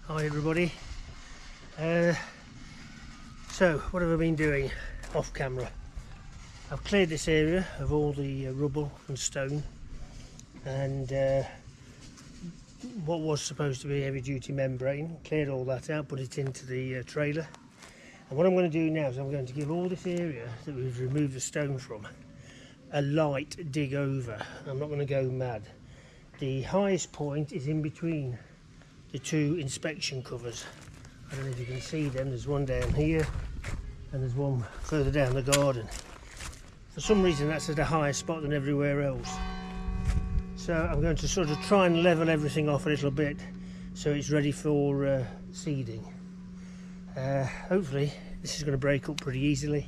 Hi everybody. So what have I been doing off camera? I've cleared this area of all the rubble and stone, and what was supposed to be heavy duty membrane, cleared all that out, put it into the trailer. And what I'm going to do now is I'm going to give all this area that we've removed the stone from a light dig over. I'm not going to go mad. The highest point is in between the two inspection covers. I don't know if you can see them. There's one down here and there's one further down the garden. For some reason that's at a higher spot than everywhere else. So I'm going to sort of try and level everything off a little bit so it's ready for seeding. Hopefully this is going to break up pretty easily,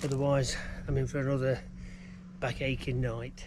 otherwise I'm in for another back aching night.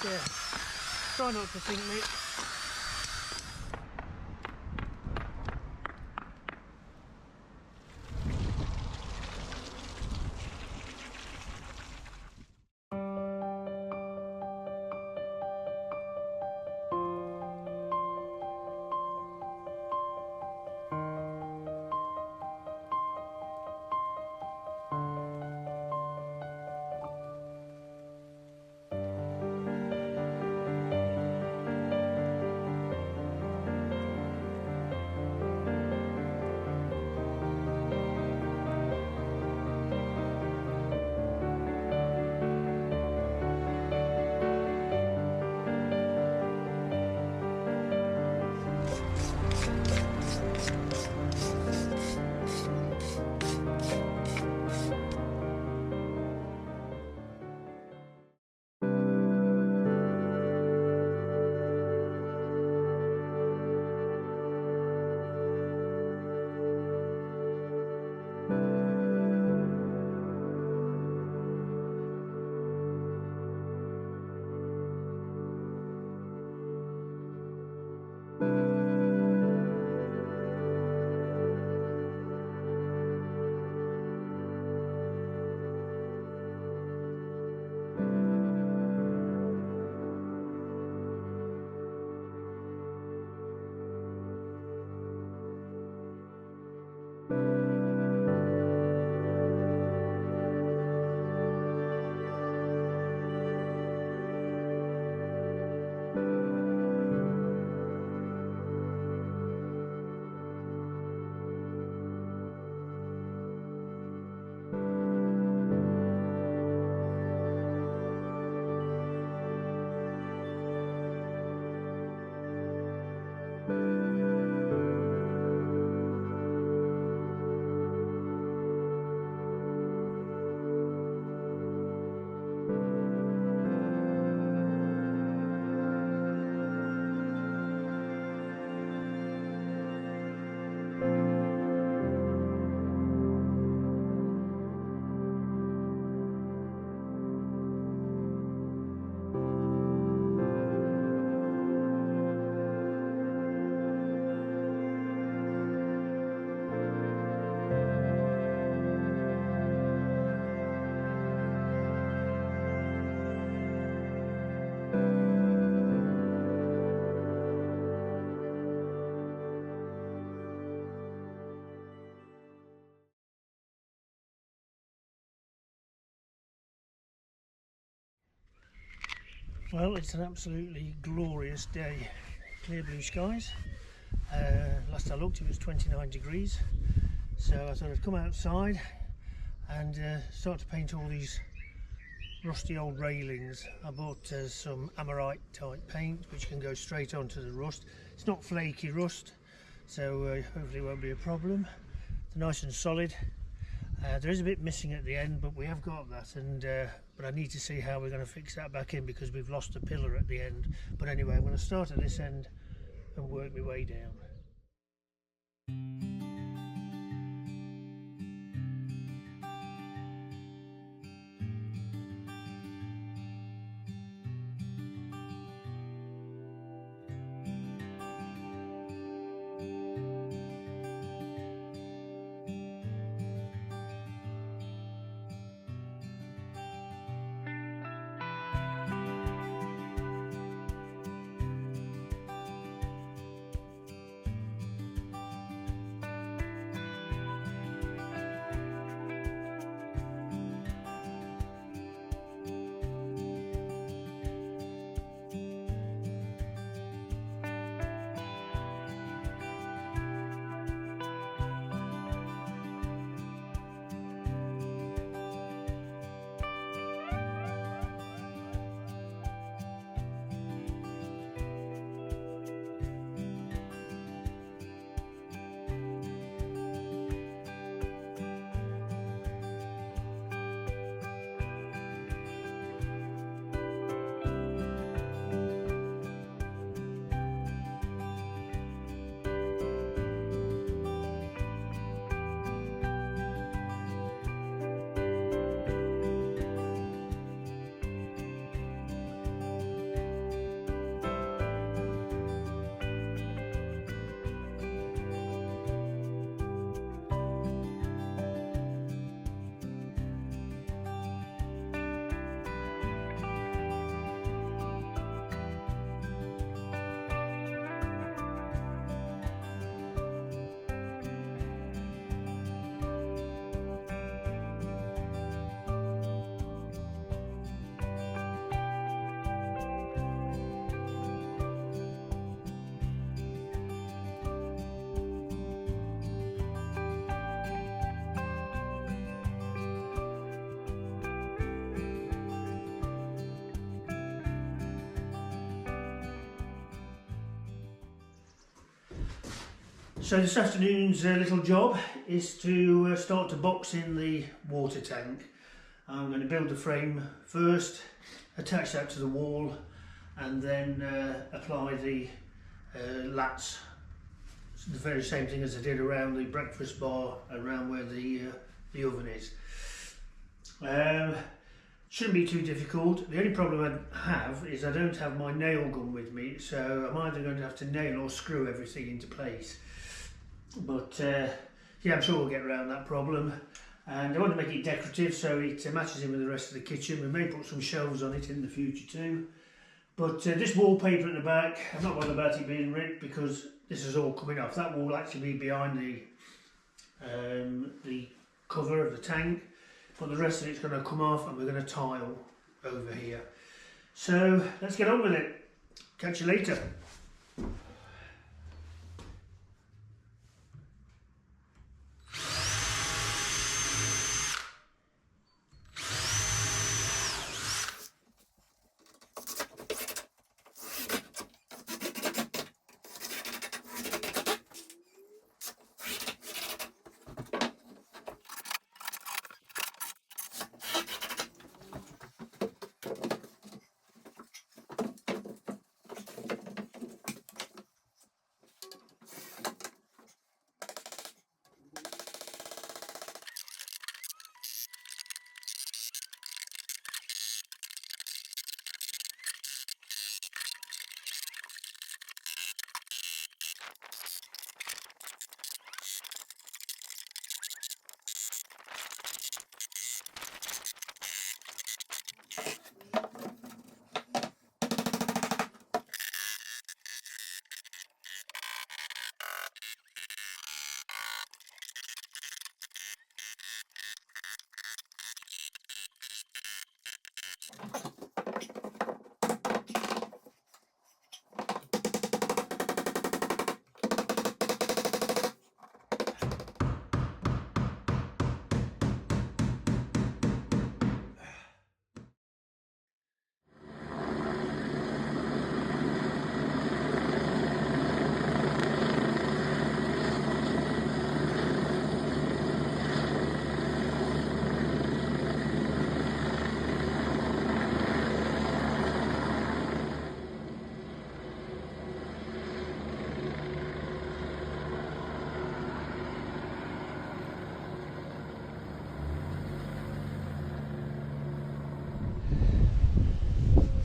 Yeah, try not to sink me. Well, it's an absolutely glorious day. Clear blue skies. Last I looked it was 29 degrees. So I thought I'd come outside and start to paint all these rusty old railings. I bought some Amorite type paint which can go straight onto the rust. It's not flaky rust, so hopefully it won't be a problem. They're nice and solid. There is a bit missing at the end, but we have got that, and but I need to see how we're going to fix that back in because we've lost a pillar at the end. But anyway, I'm going to start at this end and work my way down. So this afternoon's little job is to start to box in the water tank. I'm going to build the frame first, attach that to the wall, and then apply the lats. It's the very same thing as I did around the breakfast bar, around where the oven is. Shouldn't be too difficult. The only problem I have is I don't have my nail gun with me, so I'm either going to have to nail or screw everything into place. But yeah, I'm sure we'll get around that problem. And I want to make it decorative so it matches in with the rest of the kitchen. We may put some shelves on it in the future too. But this wallpaper at the back, I'm not worried about it being ripped because this is all coming off. That will actually be behind the cover of the tank, but the rest of it's going to come off and we're going to tile over here. So let's get on with it. Catch you later.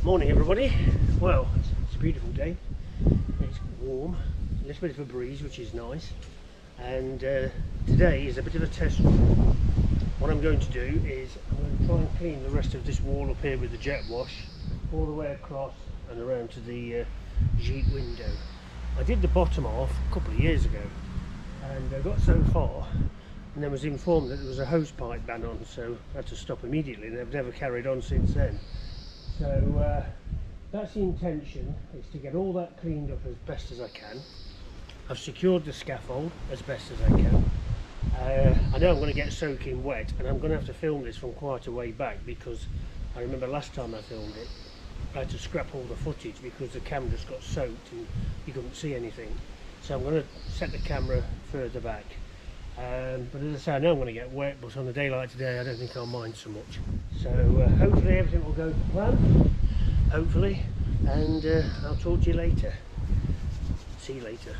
Morning everybody. Well, it's a beautiful day. It's warm, a little bit of a breeze, which is nice. And today is a bit of a test run. What I'm going to do is I'm going to try and clean the rest of this wall up here with the jet wash all the way across and around to the Jeep window. I did the bottom off a couple of years ago and I got so far and then was informed that there was a hose pipe ban on, so I had to stop immediately and I've never carried on since then. So that's the intention, is to get all that cleaned up as best as I can. I've secured the scaffold as best as I can. I know I'm going to get soaking wet and I'm going to have to film this from quite a way back, because I remember last time I filmed it I had to scrap all the footage because the camera just got soaked and you couldn't see anything. So I'm going to set the camera further back. But as I say, I know I'm going to get wet, but on a day like today I don't think I'll mind so much. So hopefully everything will go to plan, hopefully, and I'll talk to you later. See you later.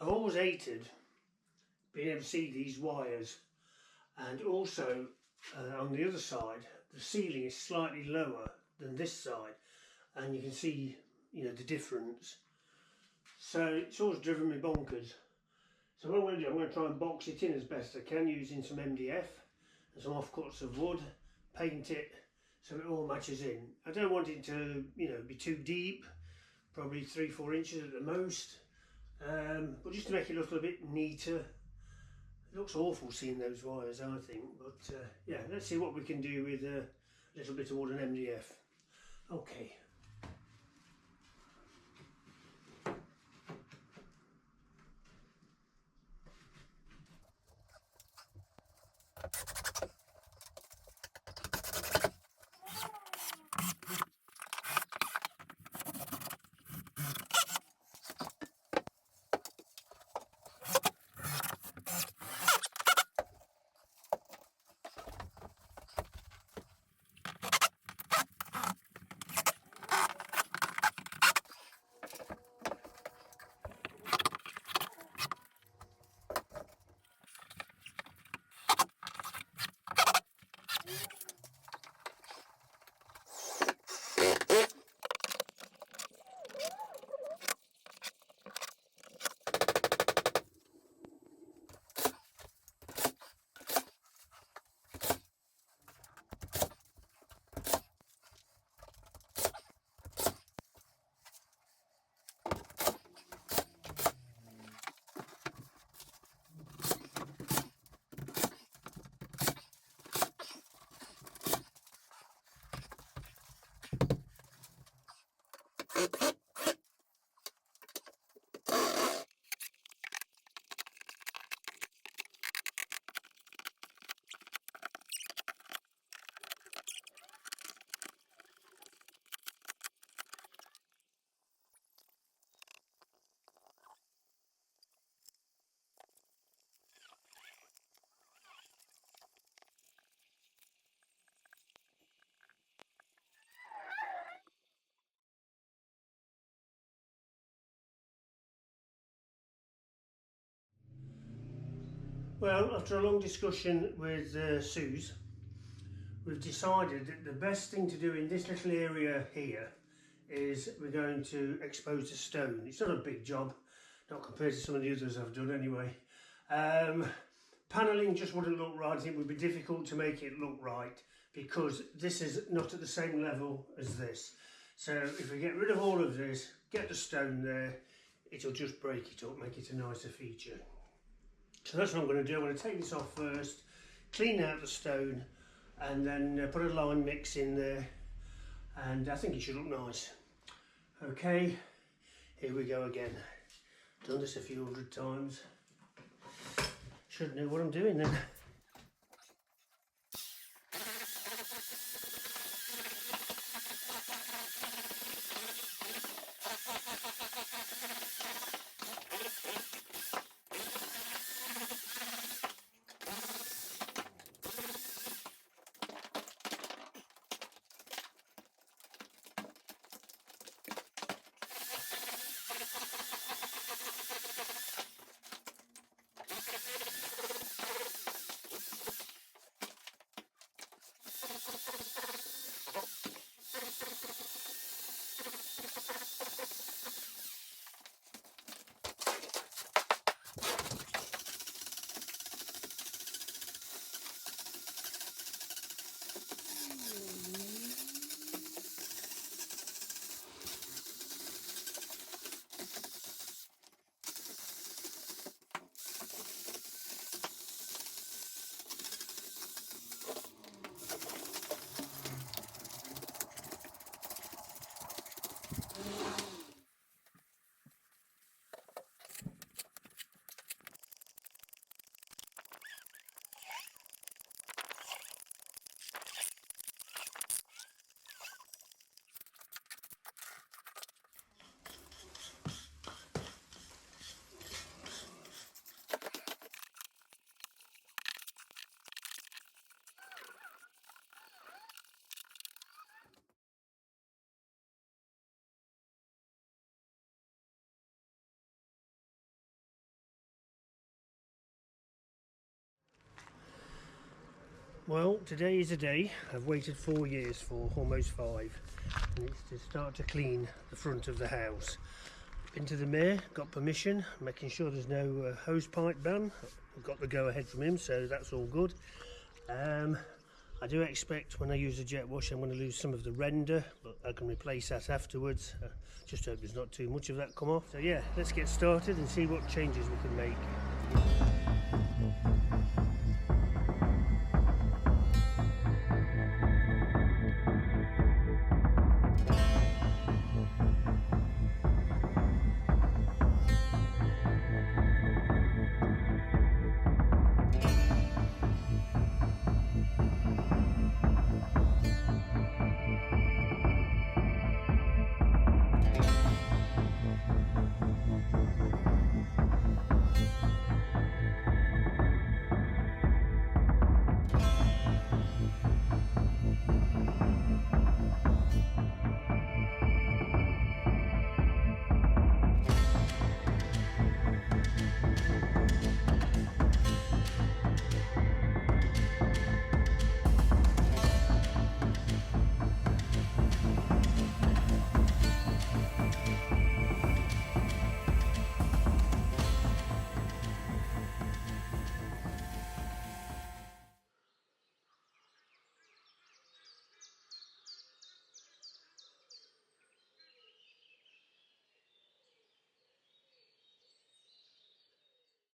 I've always hated being able to see these wires, and also on the other side the ceiling is slightly lower than this side, and you can see, you know, the difference. So it's always driven me bonkers. So what I'm going to do, I'm going to try and box it in as best I can using some MDF and some offcuts of wood, paint it so it all matches in. I don't want it to, you know, be too deep, probably 3-4 inches at the most, but just to make it look a bit neater. It looks awful seeing those wires, I think, but yeah, let's see what we can do with a little bit of wood and MDF. Okay. Well, after a long discussion with Suze, we've decided that the best thing to do in this little area here is we're going to expose the stone. It's not a big job, not compared to some of the others I've done anyway. Panelling just wouldn't look right. It would be difficult to make it look right because this is not at the same level as this. So if we get rid of all of this, get the stone there, it'll just break it up, make it a nicer feature. So that's what I'm going to do. I'm going to take this off first, clean out the stone, and then put a lime mix in there, and I think it should look nice. Okay, here we go again. Done this a few hundred times. Should know what I'm doing then. Well, today is a day I've waited 4 years for, almost 5, and it's to start to clean the front of the house. Been to the mayor, got permission, making sure there's no hose pipe ban. I've got the go ahead from him, so that's all good. I do expect when I use the jet wash I'm going to lose some of the render, but I can replace that afterwards. Just hope there's not too much of that come off. So yeah, let's get started and see what changes we can make.